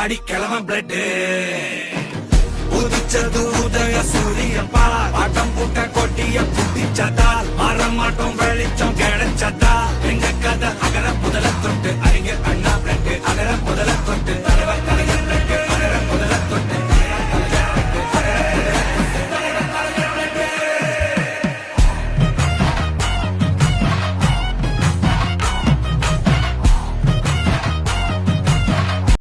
ஆடி கிளம்ப பிளட் உதிச்சது உதய சூரிய பாட்டம் புட்ட கொட்டிய புட்டிச்சதால் மாறமாட்டோம் வெளிச்சம் கிடைச்சதா எங்க கதை அகர முதல தொட்டு அறிஞர் அண்ணா பிளட் அகர முதல தொட்டு